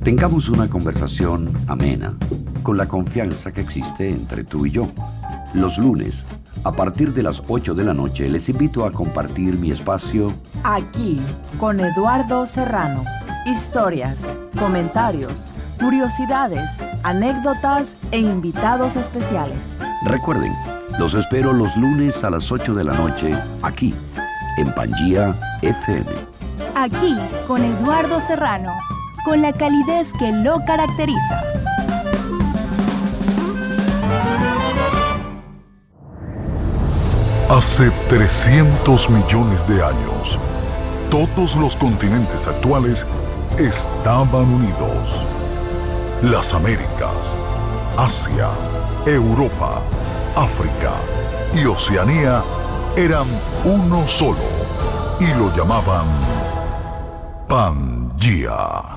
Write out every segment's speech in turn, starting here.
Tengamos una conversación amena, con la confianza que existe entre tú y yo. Los lunes, a partir de las 8 de la noche, les invito a compartir mi espacio Aquí, con Eduardo Serrano. Historias, comentarios, curiosidades, anécdotas e invitados especiales. Recuerden, los espero los lunes a las 8 de la noche, aquí, en Pangía FM. Aquí, con Eduardo Serrano, con la calidez que lo caracteriza. Hace 300 millones de años, todos los continentes actuales estaban unidos. Las Américas, Asia, Europa, África y Oceanía eran uno solo y lo llamaban Pangea.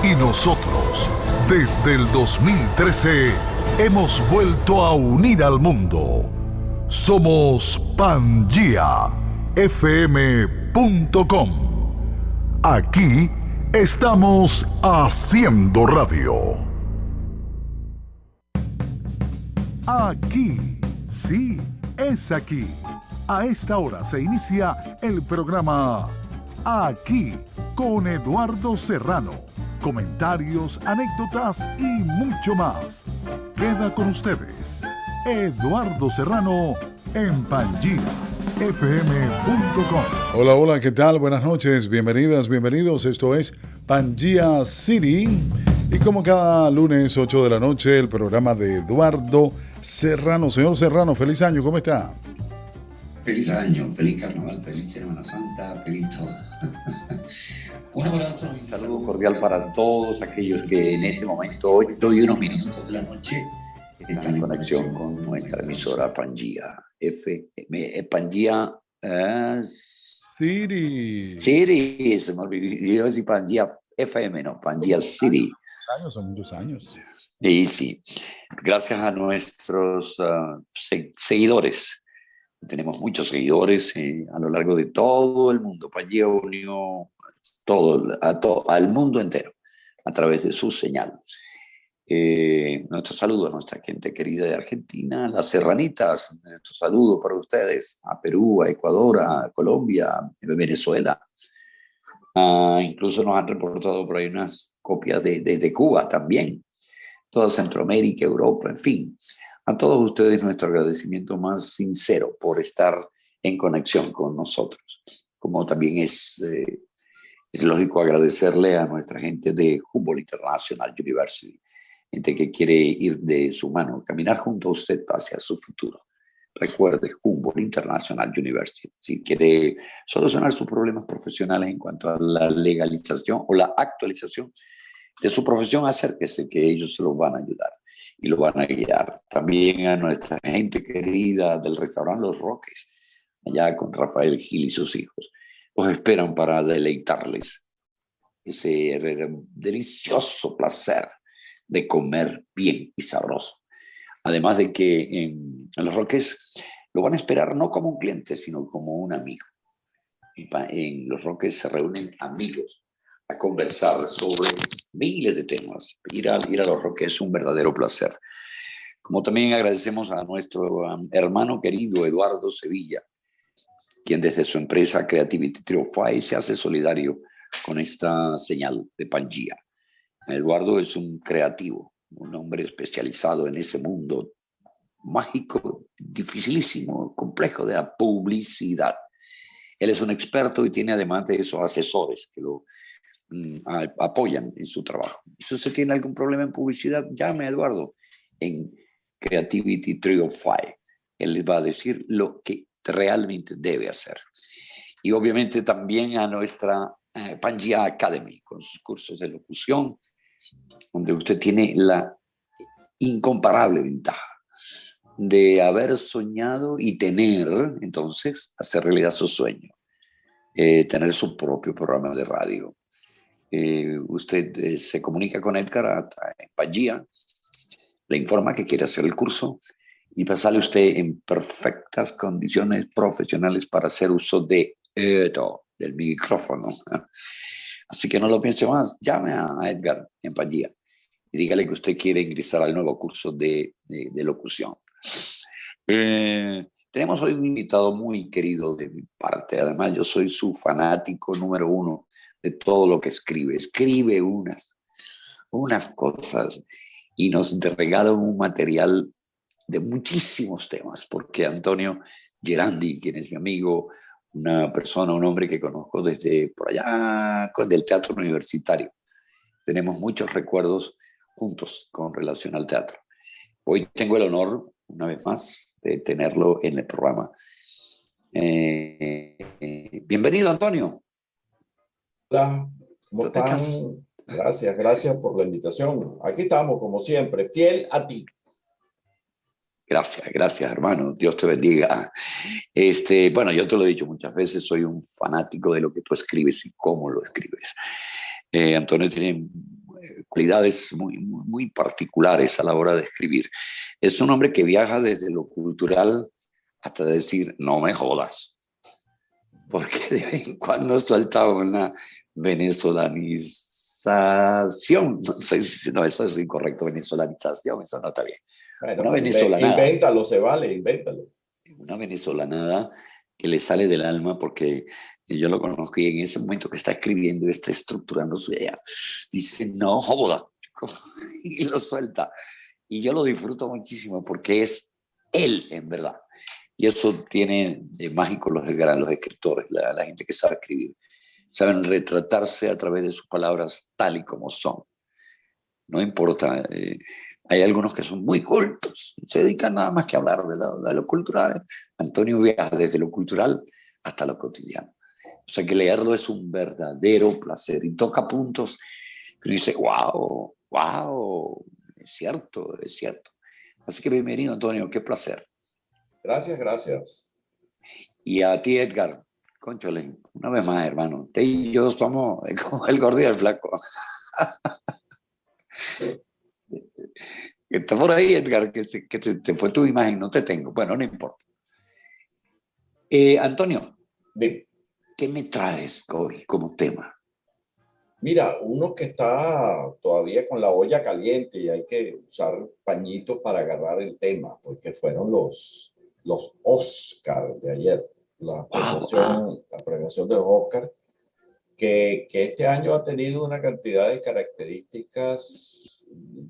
Y nosotros, desde el 2013, hemos vuelto a unir al mundo. Somos PangeaFM.com. Aquí estamos haciendo radio. Aquí, sí, es aquí. A esta hora se inicia el programa Aquí con Eduardo Serrano. Comentarios, anécdotas y mucho más. Queda con ustedes, Eduardo Serrano en PangeaFM.com. Hola, hola, ¿qué tal? Buenas noches, bienvenidas, bienvenidos. Esto es Pangea City. Y como cada lunes, 8 de la noche, el programa de Eduardo Serrano. Señor Serrano, feliz año, ¿cómo está? Feliz año, feliz carnaval, feliz Semana Santa, feliz todo. Un abrazo y un saludo cordial para todos aquellos que en este momento, 8 y unos minutos de la noche, están en conexión con nuestra emisora Pangea FM. Pangea City. City, se me olvidó decir Pangea FM, no, Pangea City. Son muchos años. Y sí, gracias a nuestros seguidores. Tenemos muchos seguidores a lo largo de todo el mundo. Pangea unió al mundo entero a través de su señal. Nuestro saludo a nuestra gente querida de Argentina, las serranitas, nuestro saludo para ustedes, a Perú, a Ecuador, a Colombia, a Venezuela. Incluso nos han reportado por ahí unas copias desde Cuba también, toda Centroamérica, Europa, en fin. A todos ustedes nuestro agradecimiento más sincero por estar en conexión con nosotros. Como también es lógico agradecerle a nuestra gente de Humboldt International University, gente que quiere ir de su mano, caminar junto a usted hacia su futuro. Recuerde, Humboldt International University, si quiere solucionar sus problemas profesionales en cuanto a la legalización o la actualización de su profesión, acérquese que ellos se lo van a ayudar y lo van a guiar. También a nuestra gente querida del restaurante Los Roques, allá con Rafael Gil y sus hijos. Los esperan para deleitarles ese delicioso placer de comer bien y sabroso. Además de que en Los Roques lo van a esperar no como un cliente, sino como un amigo. En Los Roques se reúnen amigos a conversar sobre miles de temas. Ir a Los Roques es un verdadero placer. Como también agradecemos a nuestro hermano querido Eduardo Sevilla, quien desde su empresa Creativity 305 se hace solidario con esta señal de Pangea. Eduardo es un creativo, un hombre especializado en ese mundo mágico, dificilísimo, complejo de la publicidad. Él es un experto y tiene además de eso asesores que lo apoyan en su trabajo. Si usted tiene algún problema en publicidad, llame a Eduardo en Creativity 305. Él les va a decir lo que realmente debe hacer. Y obviamente también a nuestra Pangea Academy con sus cursos de locución, donde usted tiene la incomparable ventaja de haber soñado y tener, entonces, hacer realidad su sueño, tener su propio programa de radio. Usted se comunica con Edgar en Pangea, le informa que quiere hacer el curso y sale usted en perfectas condiciones profesionales para hacer uso de esto, del micrófono. Así que no lo piense más, llame a Edgar en Pagía y dígale que usted quiere ingresar al nuevo curso de locución. Tenemos hoy un invitado muy querido de mi parte. Además, yo soy su fanático número uno de todo lo que escribe. Escribe unas cosas y nos regala un material de muchísimos temas, porque Antonio Gerandi, quien es mi amigo, una persona, un hombre que conozco desde por allá, del teatro universitario. Tenemos muchos recuerdos juntos con relación al teatro. Hoy tengo el honor, una vez más, de tenerlo en el programa. Bienvenido, Antonio. Hola, ¿cómo ¿Dónde están? estás? Gracias por la invitación. Aquí estamos, como siempre, fiel a ti. Gracias, hermano. Dios te bendiga. Bueno, yo te lo he dicho muchas veces, soy un fanático de lo que tú escribes y cómo lo escribes. Antonio tiene cualidades muy particulares a la hora de escribir. Es un hombre que viaja desde lo cultural hasta decir, no me jodas. Porque de vez en cuando suelta una venezolanización. No sé si no, eso es incorrecto, venezolanización, eso no está bien. Bueno, Una venezolanada. invéntalo, se vale, invéntalo. Una venezolanada que le sale del alma, porque yo lo conozco y en ese momento que está escribiendo y está estructurando su idea, dice, no joda, y lo suelta. Y yo lo disfruto muchísimo porque es él, en verdad. Y eso tiene de mágico los escritores, la gente que sabe escribir. Saben retratarse a través de sus palabras tal y como son. No importa. Hay algunos que son muy cultos, se dedican nada más que a hablar de lo cultural. Antonio viaja desde lo cultural hasta lo cotidiano. O sea que leerlo es un verdadero placer y toca puntos que uno dice, wow, es cierto. Así que bienvenido, Antonio, qué placer. Gracias. Y a ti, Edgar, cónchale, una vez más, hermano, te y yo somos como el gordo y el flaco. Está por ahí, Edgar, que te fue tu imagen, no te tengo. Bueno, no importa. Antonio, Bien. ¿qué me traes hoy como tema? Mira, uno que está todavía con la olla caliente y hay que usar pañitos para agarrar el tema, porque fueron los Oscar de ayer, la premiación de los Oscar, que este año ha tenido una cantidad de características,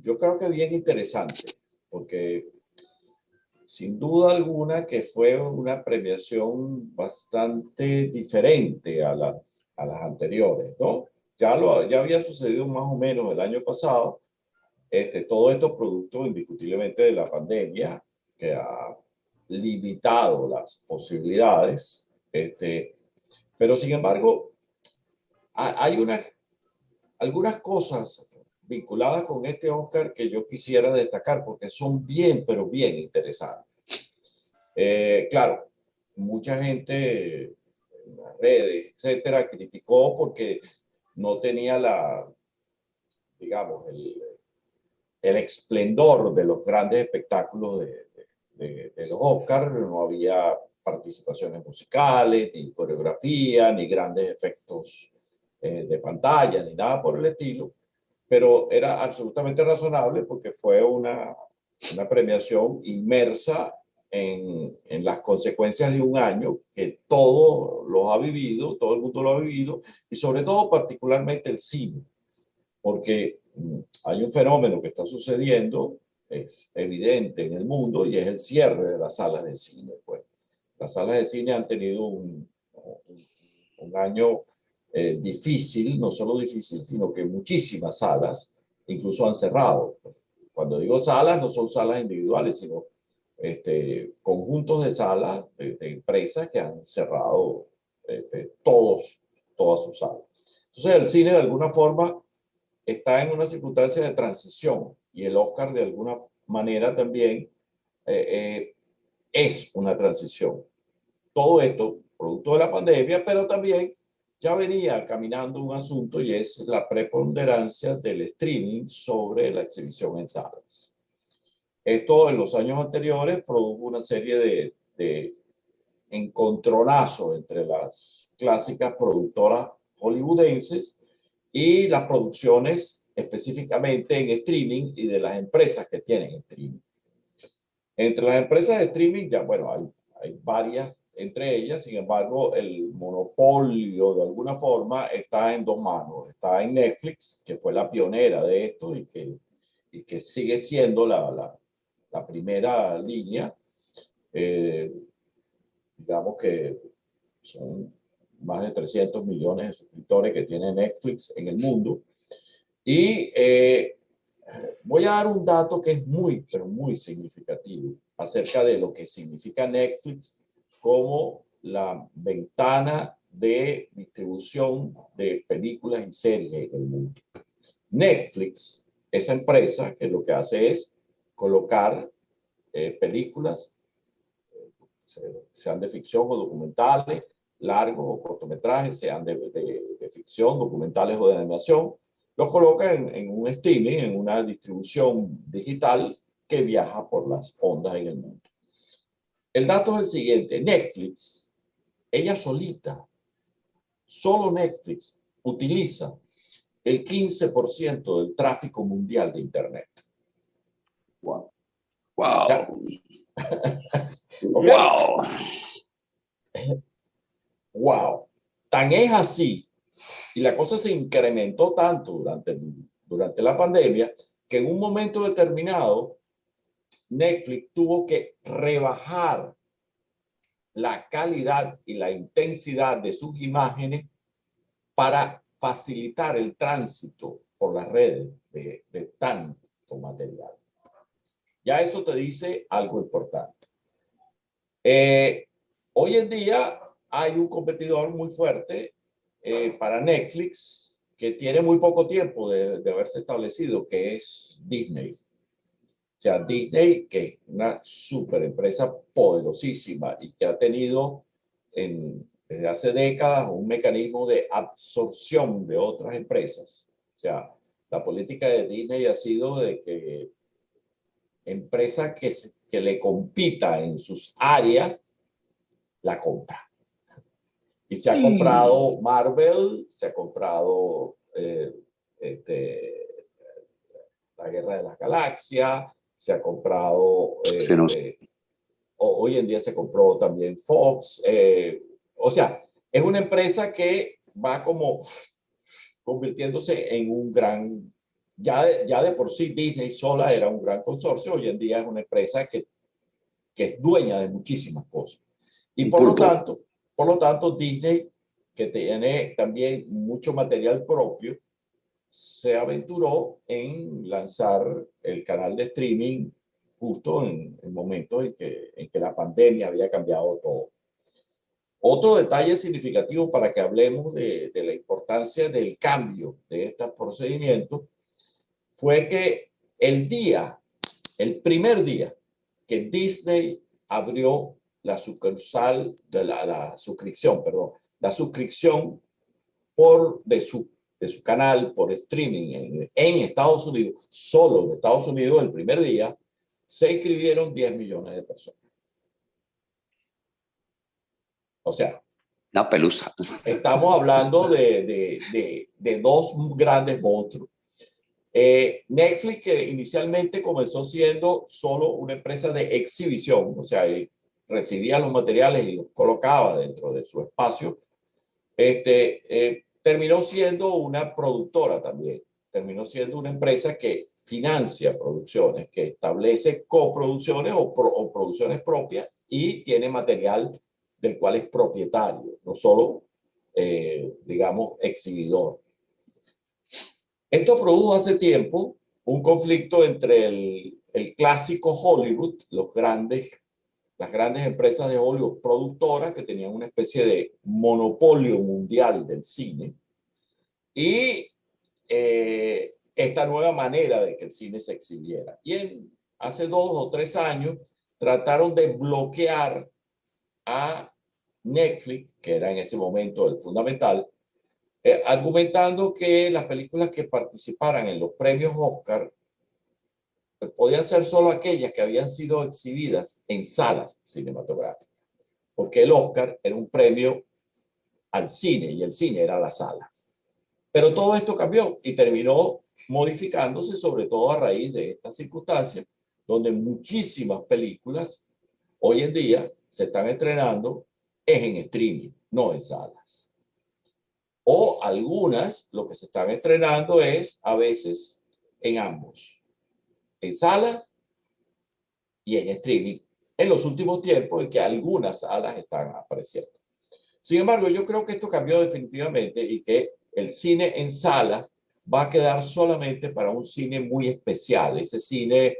yo creo que bien interesante, porque sin duda alguna que fue una premiación bastante diferente a las anteriores, ¿no? Ya había sucedido más o menos el año pasado, todo esto producto indiscutiblemente de la pandemia, que ha limitado las posibilidades, pero sin embargo, hay algunas cosas vinculadas con este Oscar que yo quisiera destacar porque son bien, pero bien interesantes. Claro, mucha gente en las redes, etcétera, criticó porque no tenía digamos, el esplendor de los grandes espectáculos de los Oscars. No había participaciones musicales, ni coreografía, ni grandes efectos de pantalla, ni nada por el estilo, pero era absolutamente razonable porque fue una premiación inmersa en las consecuencias de un año que todo el mundo lo ha vivido, y sobre todo particularmente el cine, porque hay un fenómeno que está sucediendo, es evidente en el mundo, y es el cierre de las salas de cine. Pues las salas de cine han tenido un año difícil, no solo difícil, sino que muchísimas salas incluso han cerrado. Cuando digo salas, no son salas individuales, sino conjuntos de salas de empresas que han cerrado todas sus salas. Entonces el cine de alguna forma está en una circunstancia de transición, y el Oscar de alguna manera también es una transición. Todo esto producto de la pandemia, pero también ya venía caminando un asunto, y es la preponderancia del streaming sobre la exhibición en salas. Esto en los años anteriores produjo una serie de encontronazos entre las clásicas productoras hollywoodenses y las producciones específicamente en streaming y de las empresas que tienen streaming. Entre las empresas de streaming, ya bueno, hay varias entre ellas, sin embargo, el monopolio de alguna forma está en dos manos. Está en Netflix, que fue la pionera de esto y que sigue siendo la primera línea. Digamos que son más de 300 millones de suscriptores que tiene Netflix en el mundo. Y voy a dar un dato que es muy, pero muy significativo acerca de lo que significa Netflix como la ventana de distribución de películas y series en el mundo. Netflix, esa empresa que lo que hace es colocar películas, sean de ficción o documentales, largos o cortometrajes, sean de ficción, documentales o de animación, los coloca en un streaming, en una distribución digital que viaja por las ondas en el mundo. El dato es el siguiente: Netflix, ella solita, solo Netflix, utiliza el 15% del tráfico mundial de Internet. Wow. Wow. ¿Okay? Wow. Wow. Tan es así, y la cosa se incrementó tanto durante la pandemia, que en un momento determinado Netflix tuvo que rebajar la calidad y la intensidad de sus imágenes para facilitar el tránsito por las redes de tanto material. Ya eso te dice algo importante. Hoy en día hay un competidor muy fuerte para Netflix que tiene muy poco tiempo de haberse establecido, que es Disney. O sea, Disney, que es una super empresa poderosísima y que ha tenido desde hace décadas un mecanismo de absorción de otras empresas. O sea, la política de Disney ha sido de que empresa que le compita en sus áreas, la compra. Y se ha comprado Marvel, se ha comprado la Guerra de las Galaxias, se ha comprado, hoy en día se compró también Fox. O sea, es una empresa que va como convirtiéndose en un gran, ya de por sí Disney sola era un gran consorcio, hoy en día es una empresa que es dueña de muchísimas cosas. Y por lo tanto, Disney, que tiene también mucho material propio, se aventuró en lanzar el canal de streaming justo en el momento en que la pandemia había cambiado todo. Otro detalle significativo para que hablemos de la importancia del cambio de estos procedimientos fue que el primer día que Disney abrió la suscripción de su canal por streaming en Estados Unidos, solo en Estados Unidos, el primer día, se inscribieron 10 millones de personas. O sea, una pelusa. Estamos hablando de dos grandes monstruos. Netflix, que inicialmente comenzó siendo solo una empresa de exhibición, o sea, recibía los materiales y los colocaba dentro de su espacio, terminó siendo una productora también. Terminó siendo una empresa que financia producciones, que establece coproducciones o producciones propias y tiene material del cual es propietario, no solo, digamos, exhibidor. Esto produjo hace tiempo un conflicto entre el clásico Hollywood, las grandes empresas de Hollywood productoras que tenían una especie de monopolio mundial del cine, y esta nueva manera de que el cine se exhibiera. Y hace 2 o 3 años trataron de bloquear a Netflix, que era en ese momento el fundamental, argumentando que las películas que participaran en los premios Oscar podían ser solo aquellas que habían sido exhibidas en salas cinematográficas, porque el Oscar era un premio al cine y el cine era las salas. Pero todo esto cambió y terminó modificándose, sobre todo a raíz de esta circunstancia, donde muchísimas películas hoy en día se están estrenando es en streaming, no en salas. O algunas, lo que se están estrenando es a veces en ambos, en salas y en streaming, en los últimos tiempos en que algunas salas están apareciendo. Sin embargo, yo creo que esto cambió definitivamente y que el cine en salas va a quedar solamente para un cine muy especial, ese cine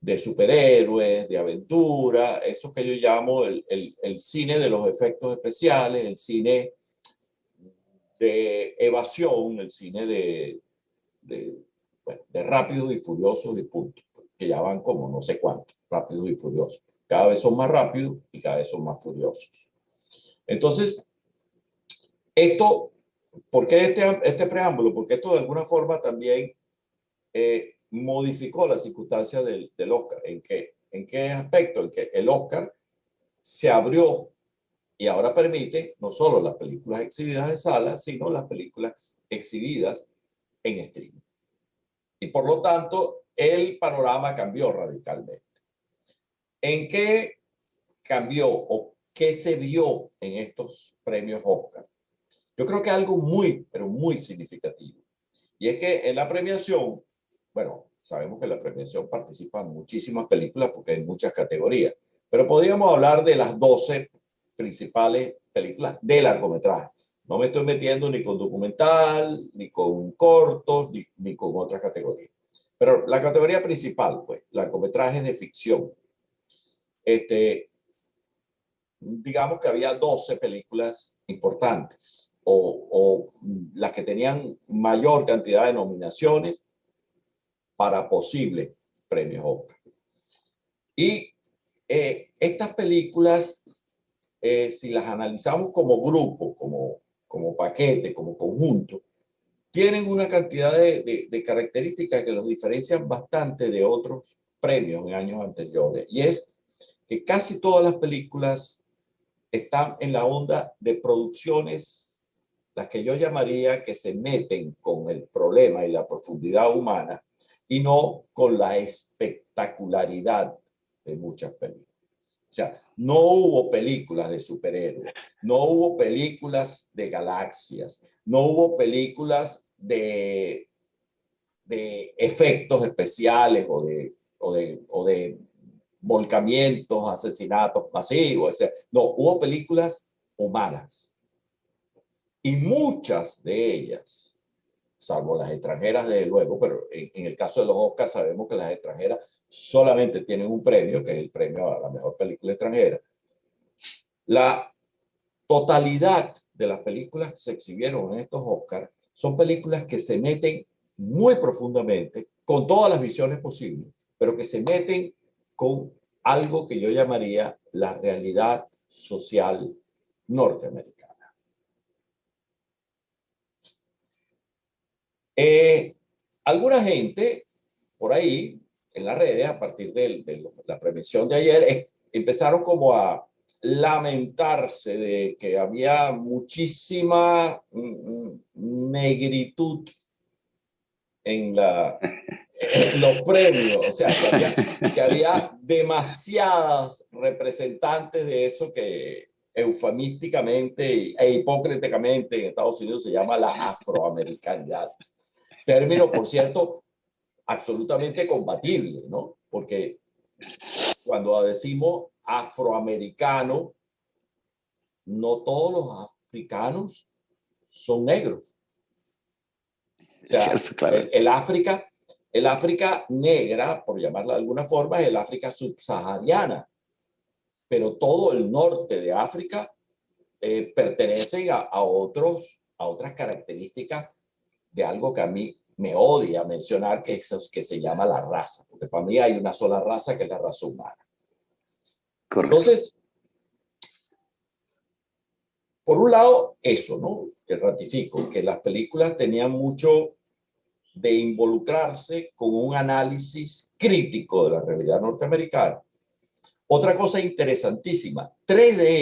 de superhéroes, de aventura, eso que yo llamo el cine de los efectos especiales, el cine de evasión, el cine de Rápidos y Furiosos y punto, que ya van como no sé cuántos, Rápidos y Furiosos. Cada vez son más rápidos y cada vez son más furiosos. Entonces, esto, ¿por qué este preámbulo? Porque esto de alguna forma también modificó las circunstancias del Oscar. ¿En qué aspecto? En que el Oscar se abrió y ahora permite no solo las películas exhibidas en salas, sino las películas exhibidas en streaming. Y por lo tanto, el panorama cambió radicalmente. ¿En qué cambió o qué se vio en estos premios Oscar? Yo creo que algo muy, pero muy significativo. Y es que en la premiación, bueno, sabemos que en la premiación participan muchísimas películas porque hay muchas categorías, pero podríamos hablar de las 12 principales películas de largometraje. No me estoy metiendo ni con documental, ni con cortos, ni con otras categorías. Pero la categoría principal, pues, largometrajes de ficción. Digamos que había 12 películas importantes o las que tenían mayor cantidad de nominaciones para posibles premios Oscar. Y estas películas, si las analizamos como grupo, como paquete, como conjunto, tienen una cantidad de características que los diferencian bastante de otros premios en años anteriores. Y es que casi todas las películas están en la onda de producciones, las que yo llamaría que se meten con el problema y la profundidad humana y no con la espectacularidad de muchas películas. O sea, no hubo películas de superhéroes, no hubo películas de galaxias, no hubo películas de efectos especiales o de volcamientos, asesinatos masivos, etc. No, hubo películas humanas. Y muchas de ellas, salvo las extranjeras, desde luego, pero en el caso de los Oscars sabemos que las extranjeras solamente tienen un premio, que es el premio a la mejor película extranjera. La totalidad de las películas que se exhibieron en estos Oscars son películas que se meten muy profundamente, con todas las visiones posibles, pero que se meten con algo que yo llamaría la realidad social norteamericana. Alguna gente por ahí en las redes, a partir de la premiación de ayer, empezaron como a lamentarse de que había muchísima negritud en los premios, o sea, que había demasiadas representantes de eso que eufemísticamente e hipócritamente en Estados Unidos se llama la afroamericanidad. Término, por cierto, absolutamente compatible, ¿no? Porque cuando decimos afroamericano, no todos los africanos son negros. O sea, cierto, claro. el África negra, por llamarla de alguna forma, es el África subsahariana. Pero todo el norte de África pertenece a otras características de algo que a mí me odia mencionar, que se llama la raza. Porque para mí hay una sola raza, que es la raza humana. Correcto. Entonces, por un lado, eso, ¿no? Que ratifico, que las películas tenían mucho de involucrarse con un análisis crítico de la realidad norteamericana. Otra cosa interesantísima, tres de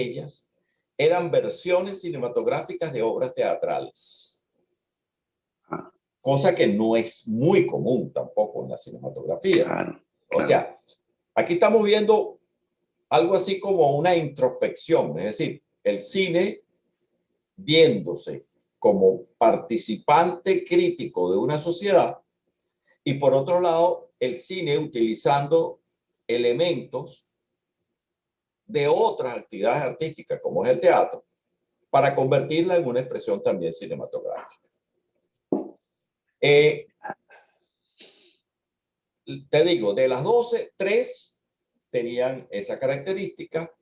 ellas eran versiones cinematográficas de obras teatrales. Cosa que no es muy común tampoco en la cinematografía. Claro, O sea, aquí estamos viendo algo así como una introspección, es decir, el cine viéndose como participante crítico de una sociedad y por otro lado el cine utilizando elementos de otras actividades artísticas como es el teatro para convertirla en una expresión también cinematográfica. Te digo, de las 12, 3 tenían esa característica.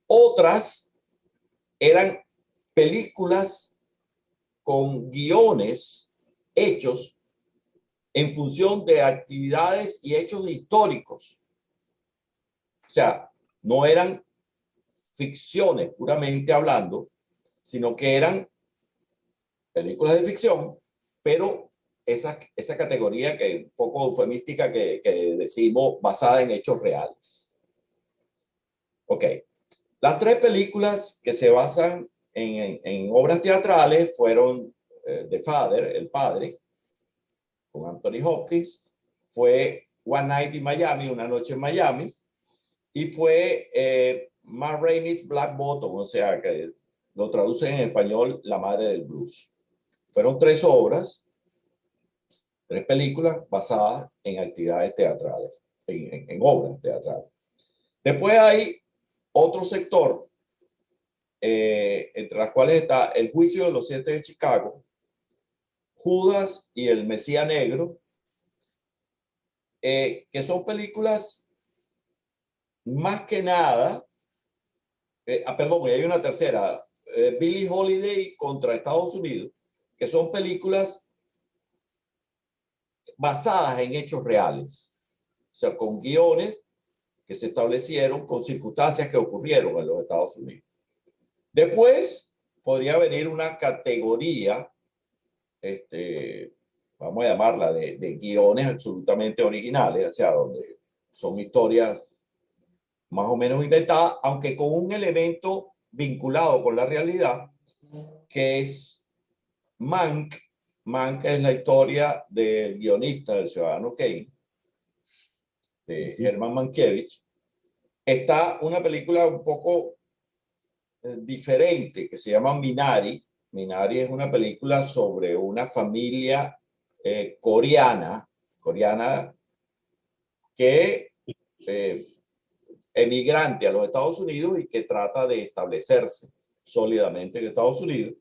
Otras eran películas con guiones hechos en función de actividades y hechos históricos. O sea, no eran ficciones puramente hablando, sino que eran películas de ficción, pero esa categoría que un poco eufemística que decimos basada en hechos reales. Ok. Las 3 películas que se basan en obras teatrales fueron The Father, El Padre, con Anthony Hopkins, fue One Night in Miami, Una Noche en Miami, y fue Ma Rainey's Black Bottom, o sea, que lo traducen en español La Madre del Blues. Fueron 3 obras, 3 películas basadas en actividades teatrales, en obras teatrales. Después hay otro sector, entre las cuales está El Juicio de los 7 de Chicago, Judas y El Mesías Negro, que son películas más que nada, perdón, y hay una tercera, Billie Holiday contra Estados Unidos, que son películas basadas en hechos reales, o sea, con guiones que se establecieron con circunstancias que ocurrieron en los Estados Unidos. Después podría venir una categoría, vamos a llamarla de guiones absolutamente originales, o sea, donde son historias más o menos inventadas, aunque con un elemento vinculado con la realidad, que es Mank. Mank es la historia del guionista del Ciudadano Kane, de Herman Mankiewicz. Está una película un poco diferente que se llama Minari. Minari es una película sobre una familia coreana que emigrante a los Estados Unidos y que trata de establecerse sólidamente en Estados Unidos.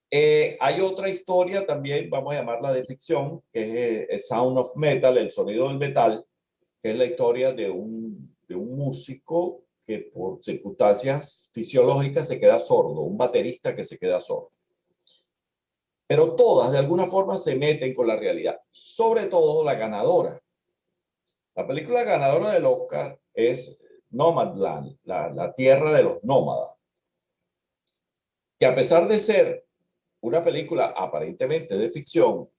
Hay otra historia también, vamos a llamarla de ficción, que es el Sound of Metal, el sonido del metal, que es la historia de un músico que por circunstancias fisiológicas se queda sordo, un baterista que se queda sordo. Pero todas de alguna forma se meten con la realidad, sobre todo la ganadora. La película ganadora del Oscar es Nomadland, la tierra de los nómadas, que a pesar de ser una película aparentemente de ficción,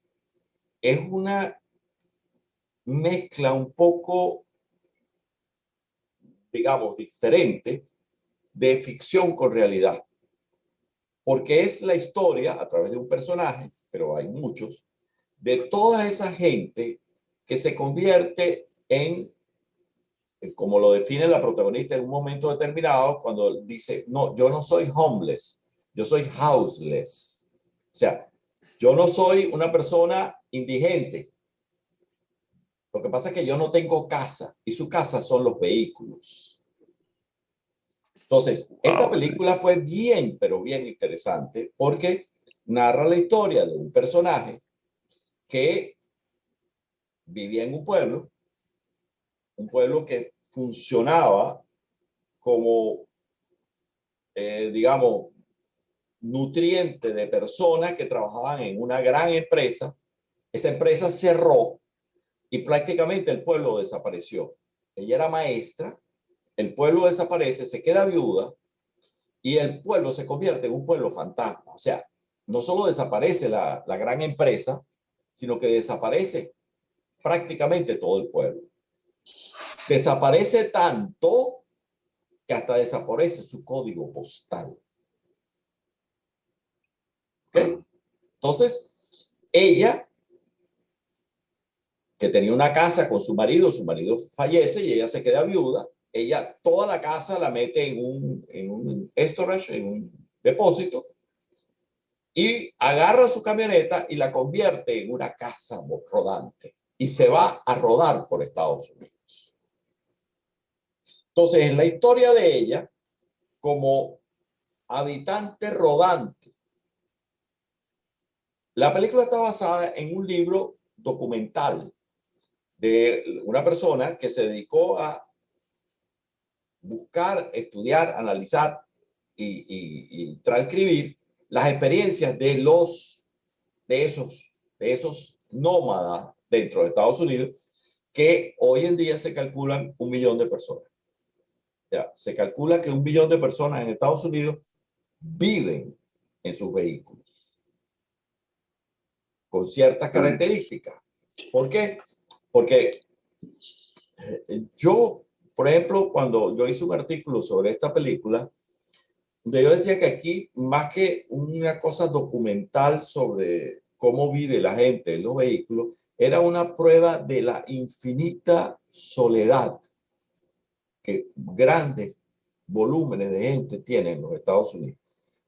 es una mezcla un poco, digamos, diferente de ficción con realidad. Porque es la historia, a través de un personaje, pero hay muchos, de toda esa gente que se convierte en, como lo define la protagonista en un momento determinado, cuando dice, no, yo no soy homeless, yo soy houseless. O sea, yo no soy una persona indigente. Lo que pasa es que yo no tengo casa y su casa son los vehículos. Entonces, esta película fue bien, pero bien interesante porque narra la historia de un personaje que vivía en un pueblo que funcionaba como, digamos, nutriente de personas que trabajaban en una gran empresa. Esa empresa cerró y prácticamente el pueblo desapareció. Ella era maestra, el pueblo desaparece, se queda viuda y el pueblo se convierte en un pueblo fantasma. O sea, no solo desaparece la gran empresa, sino que desaparece prácticamente todo el pueblo. Desaparece tanto que hasta desaparece su código postal. ¿Okay? Entonces, ella, que tenía una casa con su marido fallece y ella se queda viuda. Ella toda la casa la mete en un storage, en un depósito, y agarra su camioneta y la convierte en una casa rodante y se va a rodar por Estados Unidos. Entonces, en la historia de ella, como habitante rodante, la película está basada en un libro documental de una persona que se dedicó a buscar, estudiar, analizar y transcribir las experiencias de esos nómadas dentro de Estados Unidos, que hoy en día se calculan 1 millón de personas. O sea, se calcula que 1 millón de personas en Estados Unidos viven en sus vehículos con ciertas características. ¿Por qué? Porque yo, por ejemplo, cuando yo hice un artículo sobre esta película, yo decía que aquí, más que una cosa documental sobre cómo vive la gente en los vehículos, era una prueba de la infinita soledad que grandes volúmenes de gente tienen en los Estados Unidos.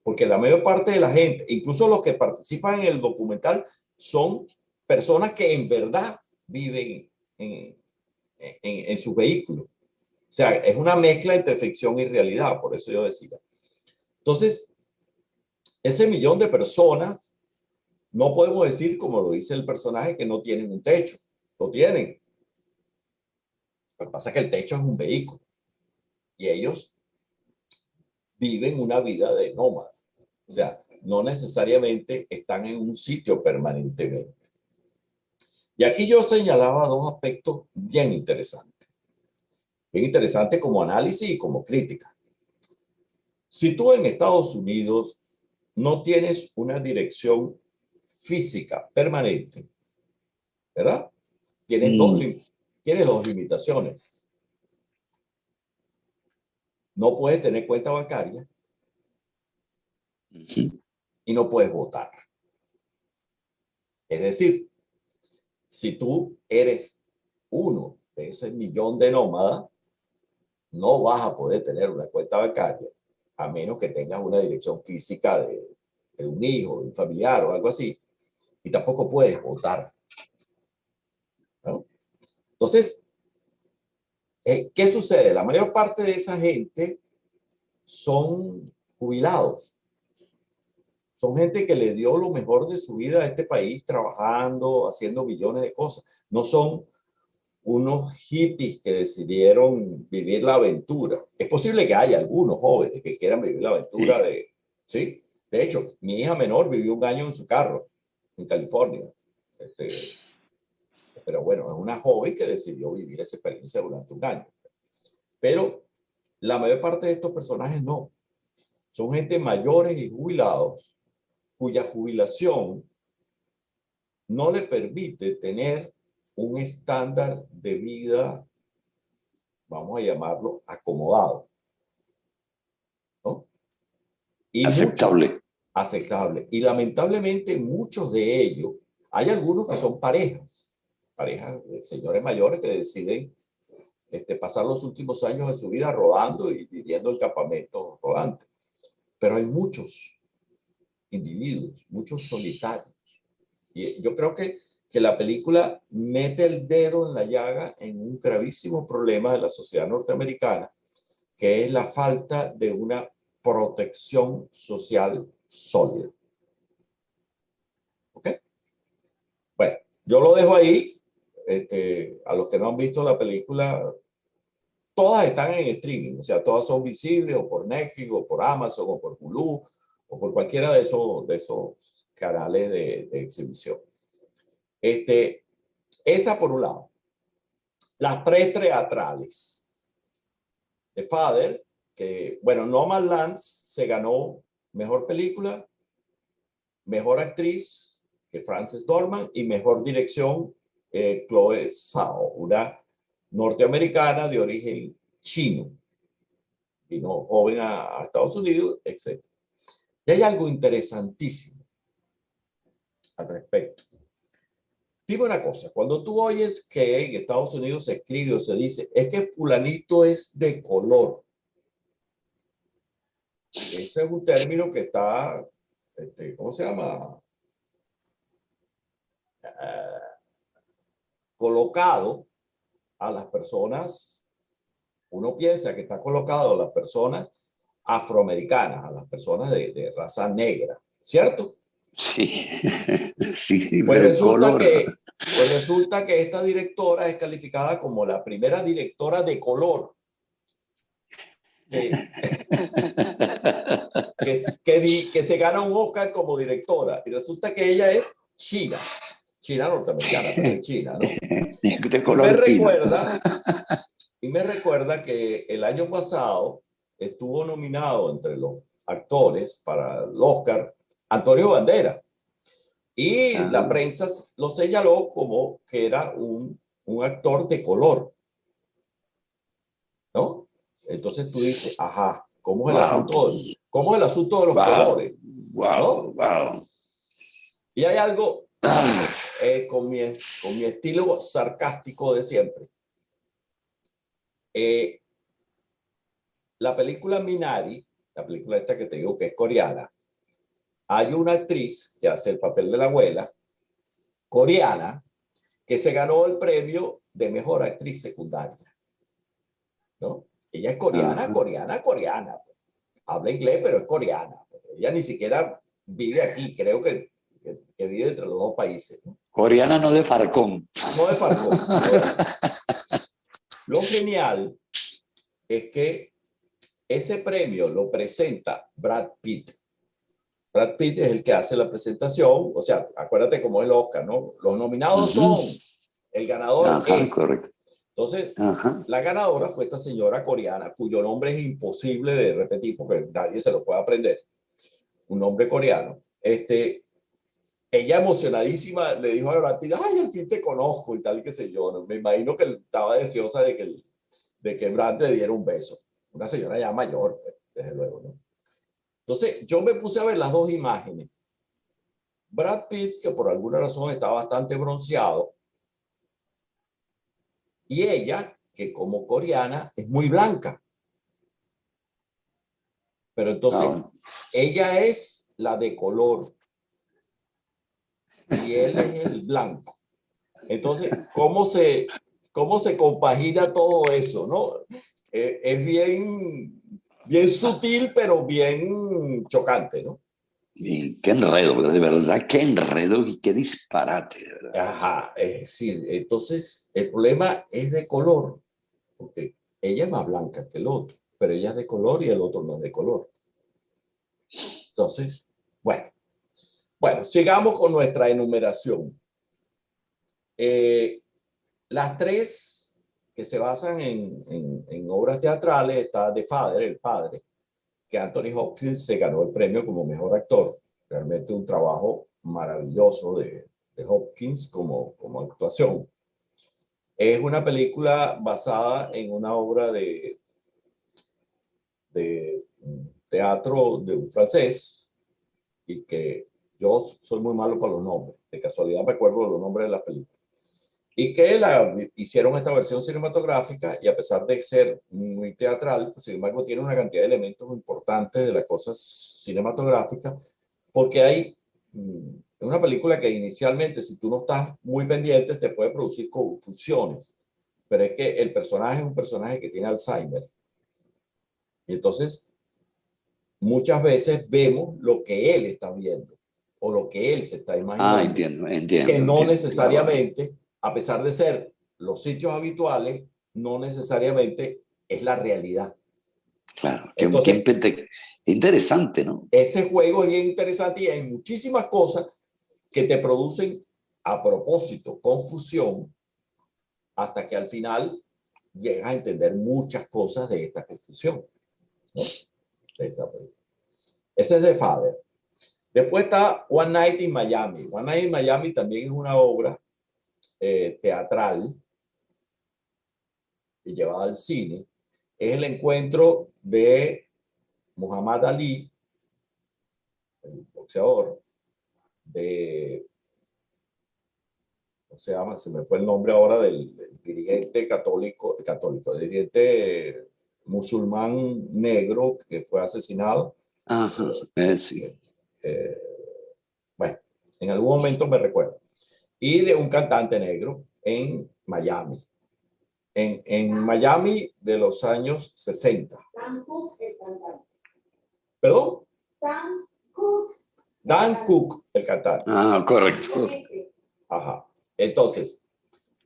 Porque la mayor parte de la gente, incluso los que participan en el documental, son personas que en verdad viven en sus vehículos. O sea, es una mezcla entre ficción y realidad, por eso yo decía. Entonces, ese 1 millón de personas, no podemos decir, como lo dice el personaje, que no tienen un techo. Lo tienen. Lo que pasa es que el techo es un vehículo. Y ellos viven una vida de nómada. O sea, no necesariamente están en un sitio permanentemente. Y aquí yo señalaba 2 aspectos bien interesantes. Bien interesantes como análisis y como crítica. Si tú en Estados Unidos no tienes una dirección física permanente, ¿verdad? Tienes dos limitaciones. No puedes tener cuenta bancaria y no puedes votar. Es decir, si tú eres uno de ese 1 millón de nómadas, no vas a poder tener una cuenta bancaria a menos que tengas una dirección física de un hijo, de un familiar o algo así. Y tampoco puedes votar, ¿no? Entonces, ¿qué sucede? La mayor parte de esa gente son jubilados. Son gente que le dio lo mejor de su vida a este país trabajando, haciendo millones de cosas. No son unos hippies que decidieron vivir la aventura. Es posible que haya algunos jóvenes que quieran vivir la aventura ¿sí? De hecho, mi hija menor vivió 1 año en su carro en California. Pero bueno, es una joven que decidió vivir esa experiencia durante 1 año. Pero la mayor parte de estos personajes no. Son gente mayores y jubilados cuya jubilación no le permite tener un estándar de vida, vamos a llamarlo, acomodado, ¿no? Y aceptable. Aceptable. Y lamentablemente muchos de ellos, hay algunos que son parejas de señores mayores que deciden pasar los últimos años de su vida rodando y viviendo en campamentos rodantes. Pero hay muchos individuos, muchos solitarios. Y yo creo que la película mete el dedo en la llaga en un gravísimo problema de la sociedad norteamericana, que es la falta de una protección social sólida. ¿Ok? Bueno, yo lo dejo ahí. A los que no han visto la película, todas están en streaming, o sea, todas son visibles o por Netflix o por Amazon o por Hulu o por cualquiera de esos canales de exhibición. Esa por un lado. Las 3 teatrales. The Father, que, bueno, Nomadland se ganó mejor película, mejor actriz, que Frances Dorman, y mejor dirección, Chloe Zhao, una norteamericana de origen chino. Vino joven a Estados Unidos, etc. Y hay algo interesantísimo al respecto. Dime una cosa, cuando tú oyes que en Estados Unidos se escribe o se dice, es que fulanito es de color. Ese es un término que está, ¿cómo se llama? Colocado a las personas, uno piensa que está colocado a las personas afroamericanas, a las personas de raza negra, ¿cierto? Sí, sí, Pues pero el resulta color. pues resulta que esta directora es calificada como la primera directora de color que se gana un Oscar como directora. Y resulta que ella es china norteamericana, pero es china, ¿no? De color chino. Y me recuerda que el año pasado estuvo nominado entre los actores para el Oscar Antonio Banderas. Y la prensa lo señaló como que era un actor de color, ¿no? Entonces tú dices, ajá, ¿cómo es el asunto de los colores? Wow, wow. Y hay algo con mi estilo sarcástico de siempre. La película Minari, la película esta que te digo que es coreana, hay una actriz que hace el papel de la abuela, coreana, que se ganó el premio de mejor actriz secundaria, ¿no? Ella es coreana. Habla inglés, pero es coreana. Ella ni siquiera vive aquí, creo que vive entre los dos países, ¿no? Coreana, no de Farcón. No de Farcón. Lo genial es que ese premio lo presenta Brad Pitt. Brad Pitt es el que hace la presentación, o sea, acuérdate cómo es el Oscar, ¿no? Los nominados son, el ganador es. Correcto. Entonces, la ganadora fue esta señora coreana, cuyo nombre es imposible de repetir porque nadie se lo puede aprender. Un nombre coreano. Ella emocionadísima le dijo a Brad Pitt, ay, al fin te conozco y tal, y qué sé yo. ¿No? Me imagino que estaba deseosa de que Brad le diera un beso. Una señora ya mayor, pues, desde luego, ¿no? Entonces, yo me puse a ver las dos imágenes. Brad Pitt, que por alguna razón está bastante bronceado, y ella, que como coreana, es muy blanca. Pero entonces, ella es la de color y él es el blanco. Entonces, ¿cómo se compagina todo eso, no? Es bien sutil, pero bien chocante, ¿no? Y qué enredo, de verdad, qué enredo y qué disparate, de verdad. Ajá, sí, entonces el problema es de color, porque ella es más blanca que el otro, pero ella es de color y el otro no es de color. Entonces, bueno, sigamos con nuestra enumeración. Las tres que se basan en obras teatrales está The Father, El Padre, que Anthony Hopkins se ganó el premio como mejor actor. Realmente un trabajo maravilloso de Hopkins como actuación. Es una película basada en una obra de teatro de un francés y que yo soy muy malo para los nombres. De casualidad me acuerdo de los nombres de las películas. Y que hicieron esta versión cinematográfica y a pesar de ser muy teatral, pues, sin embargo tiene una cantidad de elementos importantes de las cosas cinematográficas, porque hay una película que inicialmente, si tú no estás muy pendiente, te puede producir confusiones, pero es que el personaje es un personaje que tiene Alzheimer. Y entonces, muchas veces vemos lo que él está viendo o lo que él se está imaginando. Entiendo. Que no necesariamente, a pesar de ser los sitios habituales, no necesariamente es la realidad. Claro, entonces, interesante, ¿no? Ese juego es bien interesante y hay muchísimas cosas que te producen a propósito confusión hasta que al final llegas a entender muchas cosas de esta confusión, ¿no? Ese es The Father. Después está One Night in Miami. One Night in Miami también es una obra teatral y llevada al cine. Es el encuentro de Muhammad Ali, el boxeador, ¿cómo se llama? Se me fue el nombre ahora del dirigente católico, dirigente musulmán negro que fue asesinado. Ajá, sí. Bueno, en algún momento me recuerdo. Y de un cantante negro en Miami. En Miami de los años 60. Sam Cooke, el cantante. ¿Perdón? Sam Cooke. Dan Cook, el cantante. Ah, correcto. Ajá. Entonces,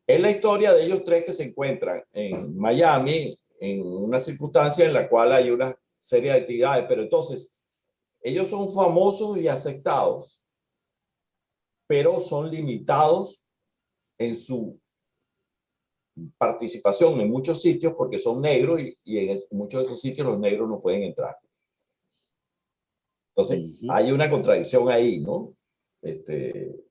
es la historia de ellos tres que se encuentran en Miami en una circunstancia en la cual hay una serie de actividades, pero entonces ellos son famosos y aceptados, pero son limitados en su participación en muchos sitios porque son negros y en muchos de esos sitios los negros no pueden entrar. Entonces, hay una contradicción ahí, ¿no? Que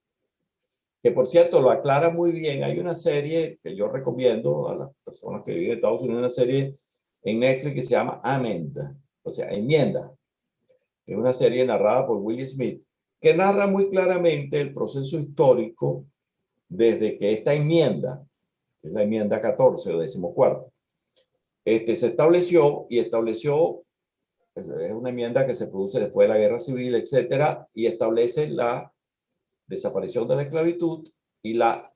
por cierto lo aclara muy bien. Hay una serie que yo recomiendo a las personas que viven en Estados Unidos, una serie en Netflix que se llama Amenda, o sea, Enmienda. Es una serie narrada por Will Smith, que narra muy claramente el proceso histórico desde que esta enmienda, que es la enmienda 14 o 14ª, se estableció es una enmienda que se produce después de la Guerra Civil, etcétera, y establece la desaparición de la esclavitud y la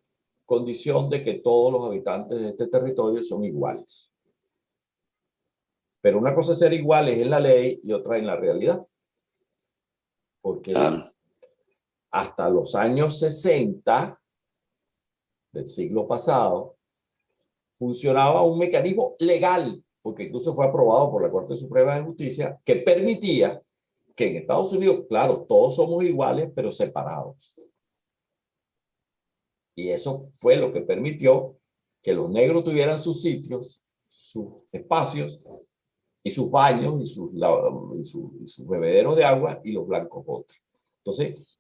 condición de que todos los habitantes de este territorio son iguales. Pero una cosa es ser iguales en la ley y otra en la realidad. Porque hasta los años 60 del siglo pasado funcionaba un mecanismo legal, porque incluso fue aprobado por la Corte Suprema de Justicia, que permitía que en Estados Unidos, claro, todos somos iguales, pero separados. Y eso fue lo que permitió que los negros tuvieran sus sitios, sus espacios, y sus baños, y sus bebederos de agua, y los blancos otros. Entonces,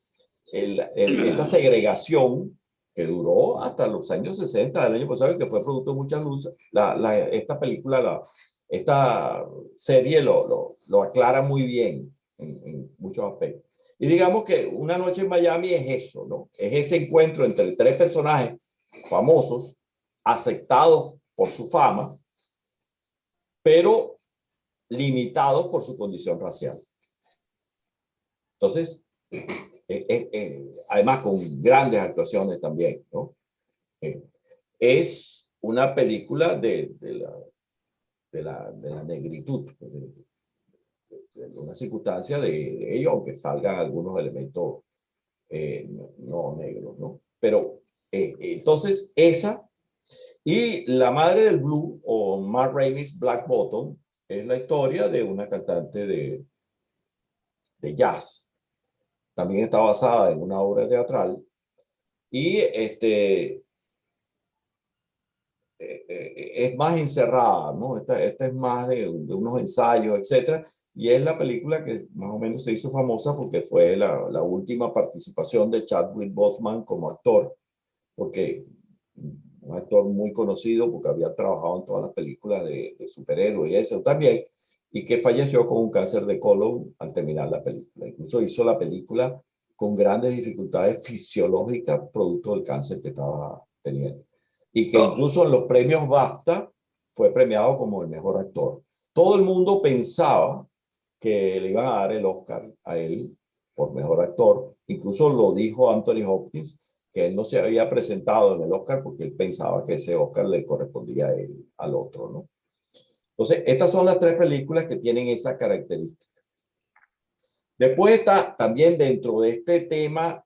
esa segregación que duró hasta los años 60 del año pasado, que fue producto de muchas luces, esta película, esta serie lo aclara muy bien en muchos aspectos. Y digamos que Una noche en Miami es eso, ¿no? Es ese encuentro entre tres personajes famosos, aceptados por su fama, pero limitados por su condición racial. Entonces, además con grandes actuaciones también, ¿no? Es una película de la negritud, de una circunstancia de ello, aunque salgan algunos elementos no negros, ¿no? Pero entonces esa y La madre del blue o Ma Rainey's Black Bottom es la historia de una cantante de jazz. También está basada en una obra teatral y es más encerrada, ¿no? Esta es más de unos ensayos, etcétera, y es la película que más o menos se hizo famosa porque fue la última participación de Chadwick Boseman como actor, porque un actor muy conocido porque había trabajado en todas las películas de superhéroes y eso también, y que falleció con un cáncer de colon al terminar la película. Incluso hizo la película con grandes dificultades fisiológicas producto del cáncer que estaba teniendo. Y que incluso en los premios BAFTA fue premiado como el mejor actor. Todo el mundo pensaba que le iban a dar el Oscar a él por mejor actor. Incluso lo dijo Anthony Hopkins, que él no se había presentado en el Oscar porque él pensaba que ese Oscar le correspondía a él, al otro, ¿no? Entonces, estas son las tres películas que tienen esa característica. Después está también dentro de este tema,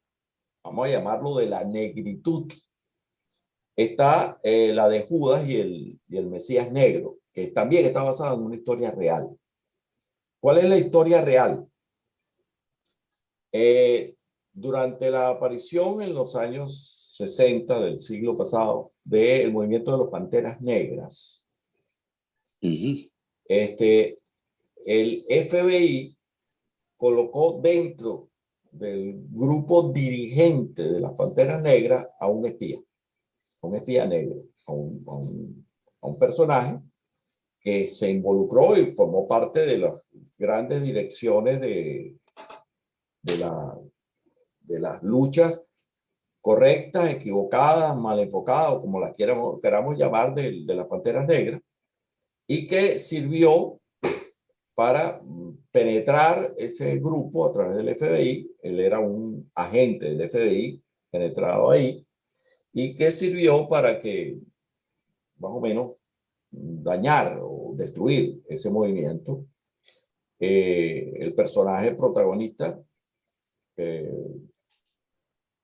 vamos a llamarlo de la negritud, está la de Judas y el Mesías Negro, que también está basada en una historia real. ¿Cuál es la historia real? Durante la aparición en los años 60 del siglo pasado del movimiento de los Panteras Negras, el FBI colocó dentro del grupo dirigente de las Panteras Negras a un espía negro, a un personaje que se involucró y formó parte de las grandes direcciones de las luchas correctas, equivocadas, mal enfocadas, o como las queramos llamar, de las Panteras Negras, y que sirvió para penetrar ese grupo a través del FBI. Él era un agente del FBI penetrado ahí, y que sirvió para que, más o menos, dañar o destruir ese movimiento. El personaje protagonista, en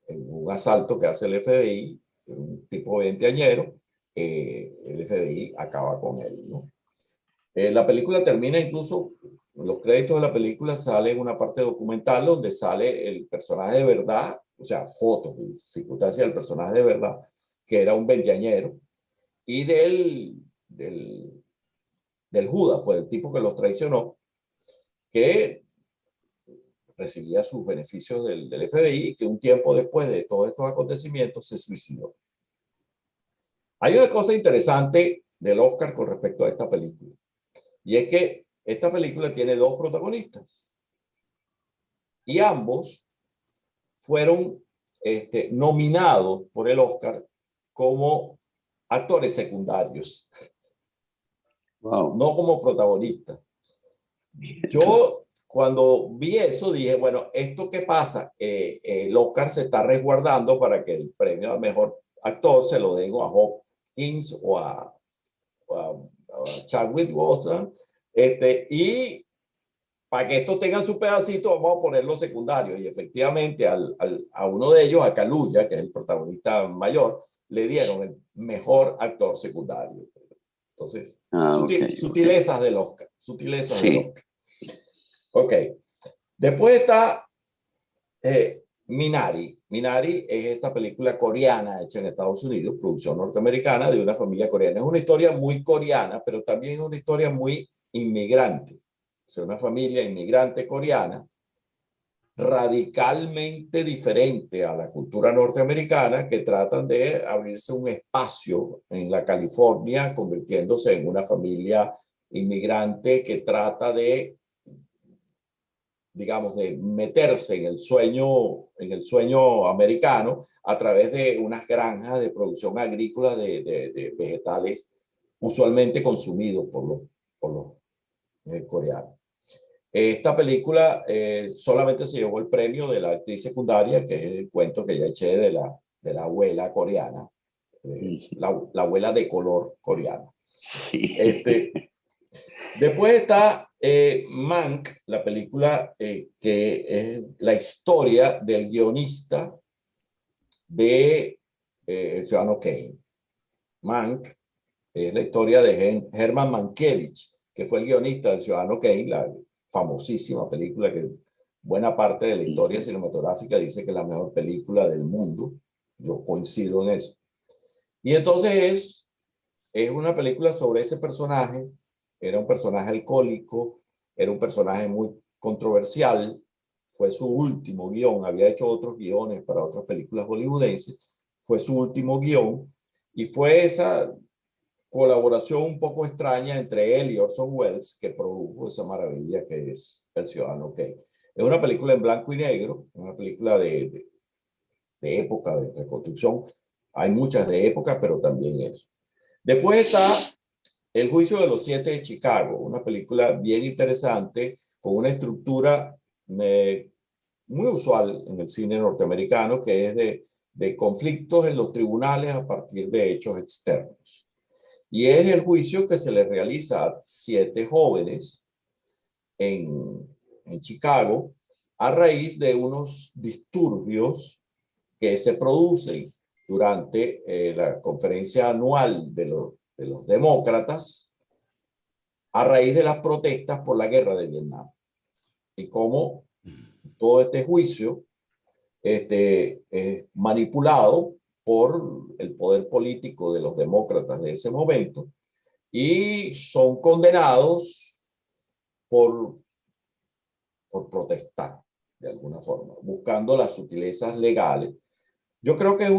un asalto que hace el FBI, un tipo veinteañero, el FBI acaba con él, ¿no? La película termina incluso, en los créditos de la película sale una parte documental donde sale el personaje de verdad, o sea, fotos y circunstancias del personaje de verdad, que era un veinteañero, y del Judas, pues el tipo que los traicionó, que recibía sus beneficios del FBI, y que un tiempo después de todos estos acontecimientos se suicidó. Hay una cosa interesante del Oscar con respecto a esta película, y es que esta película tiene dos protagonistas, y ambos fueron nominados por el Oscar como actores secundarios, Wow. no como protagonistas. Yo, cuando vi eso, dije, bueno, ¿esto qué pasa? El Oscar se está resguardando para que el premio al mejor actor se lo den a Hopkins o a Chadwick Boseman, y para que estos tengan su pedacito, vamos a poner los secundarios. Y efectivamente a uno de ellos, a Kaluuya, que es el protagonista mayor, le dieron el mejor actor secundario. Entonces, sutilezas del Oscar. Sutilezas del Oscar. Ok. Después está Minari. Minari es esta película coreana hecha en Estados Unidos, producción norteamericana, de una familia coreana. Es una historia muy coreana, pero también es una historia muy inmigrante. O sea, una familia inmigrante coreana, radicalmente diferente a la cultura norteamericana, que tratan de abrirse un espacio en la California, convirtiéndose en una familia inmigrante que trata de, digamos, de meterse en el sueño americano a través de unas granjas de producción agrícola de vegetales usualmente consumidos por los coreanos. Esta película solamente se llevó el premio de la actriz secundaria, que es el cuento que ya eché de la abuela coreana, la abuela de color coreana. Sí. Después está Mank, la película que es la historia del guionista de El Ciudadano Kane. Mank es la historia de Herman Mankiewicz, que fue el guionista del Ciudadano Kane, la famosísima película que buena parte de la historia cinematográfica dice que es la mejor película del mundo. Yo coincido en eso. Y entonces es una película sobre ese personaje. Era un personaje alcohólico, era un personaje muy controversial. Fue su último guión. Había hecho otros guiones para otras películas hollywoodenses. Fue su último guión, y fue esa colaboración un poco extraña entre él y Orson Welles que produjo esa maravilla que es El Ciudadano Kane. Es una película en blanco y negro, una película de época, de reconstrucción. Hay muchas de época, pero también eso. Después está El Juicio de los Siete de Chicago, una película bien interesante, con una estructura muy usual en el cine norteamericano, que es de conflictos en los tribunales a partir de hechos externos. Y es el juicio que se le realiza a 7 jóvenes en Chicago a raíz de unos disturbios que se producen durante la conferencia anual de los demócratas a raíz de las protestas por la guerra de Vietnam. Y cómo todo este juicio es manipulado por el poder político de los demócratas de ese momento, y son condenados por protestar. de alguna forma, buscando las sutilezas legales. Yo creo que es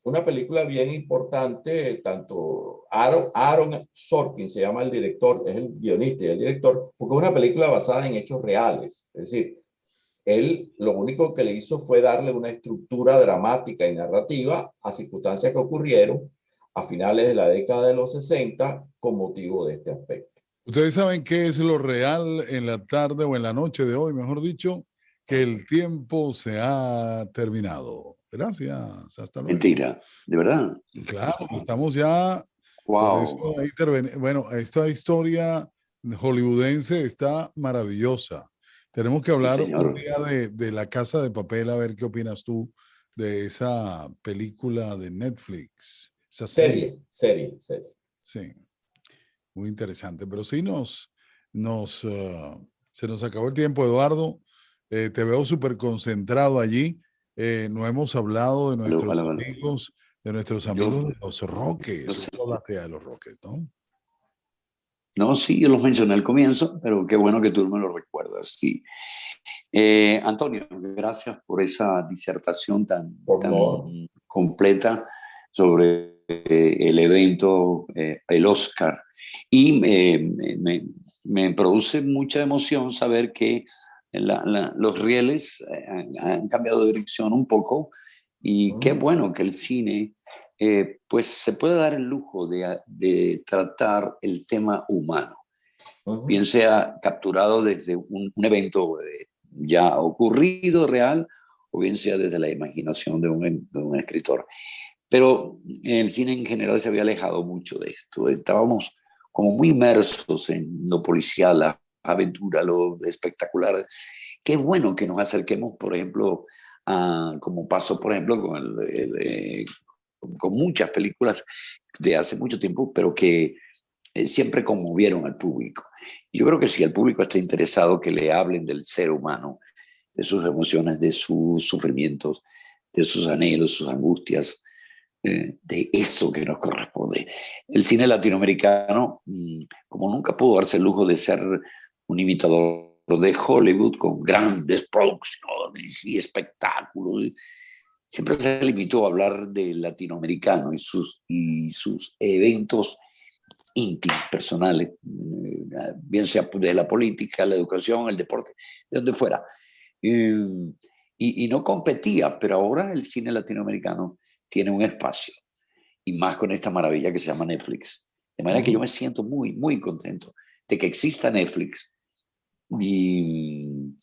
una película bien importante, tanto Aaron Sorkin se llama el director, es el guionista y el director, porque es una película basada en hechos reales. Es decir, él lo único que le hizo fue darle una estructura dramática y narrativa a circunstancias que ocurrieron a finales de la década de los 60 con motivo de este aspecto. Ustedes saben qué es lo real en la tarde o en la noche de hoy, mejor dicho, que el tiempo se ha terminado. Gracias, hasta luego. Mentira, de verdad. Claro, estamos ya. Wow. Por eso bueno, esta historia hollywoodense está maravillosa. Tenemos que hablar Sí, un día de La Casa de Papel, a ver qué opinas tú de esa película de Netflix. Esa Serie. Sí, muy interesante. Pero sí se nos acabó el tiempo, Eduardo. Te veo súper concentrado allí. No hemos hablado de nuestros amigos, de los Roques. Yo sé. Tú hablaste ya de los Roques, ¿no? No, sí, yo los mencioné al comienzo, pero qué bueno que tú me lo recuerdas. Sí. Antonio, gracias por esa disertación tan completa sobre el evento, el Oscar. Y me produce mucha emoción saber que los rieles han cambiado de dirección un poco, y qué bueno que el cine pues se puede dar el lujo de tratar el tema humano, bien sea capturado desde un evento ya ocurrido, real, o bien sea desde la imaginación de un escritor. Pero el cine en general se había alejado mucho de esto. Estábamos como muy inmersos en lo policial, la aventura, lo espectacular. Qué bueno que nos acerquemos, por ejemplo, como pasó, por ejemplo, con muchas películas de hace mucho tiempo, pero que siempre conmovieron al público. Yo creo que si el público está interesado, que le hablen del ser humano, de sus emociones, de sus sufrimientos, de sus anhelos, sus angustias, de eso que nos corresponde. El cine latinoamericano, como nunca pudo darse el lujo de ser un imitador de Hollywood con grandes producciones y espectáculos, siempre se limitó a hablar del latinoamericano y sus eventos íntimos, personales, bien sea de la política, la educación, el deporte, de donde fuera. Y no competía, pero ahora el cine latinoamericano tiene un espacio, y más con esta maravilla que se llama Netflix. De manera que yo me siento muy, muy contento de que exista Netflix y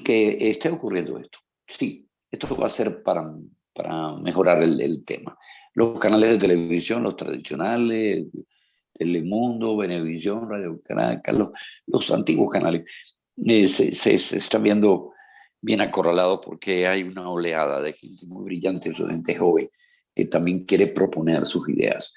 que esté ocurriendo esto. Sí, esto va a ser para mejorar el tema. Los canales de televisión, los tradicionales, Telemundo, Venevisión, Radio Caracas, los antiguos canales, se están viendo bien acorralados porque hay una oleada de gente muy brillante, de gente joven, que también quiere proponer sus ideas.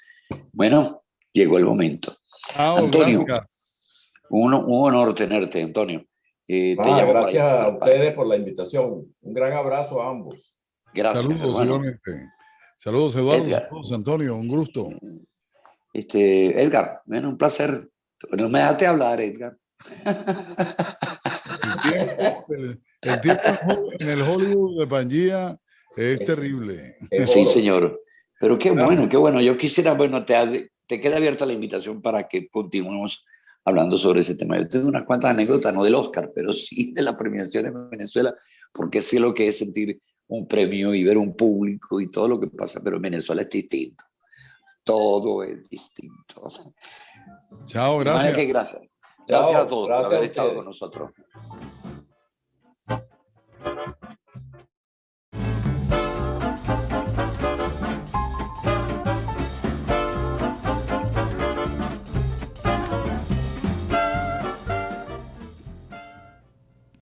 Bueno, llegó el momento. Antonio, gracias. un honor tenerte, Antonio. Gracias a ustedes por la invitación. Un gran abrazo a ambos. Gracias. Saludos, igualmente. Saludos, Eduardo. Edgar. Saludos, Antonio. Un gusto. Edgar, bueno, un placer. No me dejaste hablar, Edgar. El tiempo en el Hollywood de Pangea es terrible. Sí, señor. Pero qué bueno, qué bueno. Yo quisiera, bueno, te queda abierta la invitación para que continuemos hablando sobre ese tema. Yo tengo unas cuantas anécdotas, no del Oscar, pero sí de la premiación en Venezuela, porque sé lo que es sentir un premio y ver un público y todo lo que pasa, pero en Venezuela es distinto. Todo es distinto. Chao, gracias. Gracias a todos por haber a estado ustedes. con nosotros.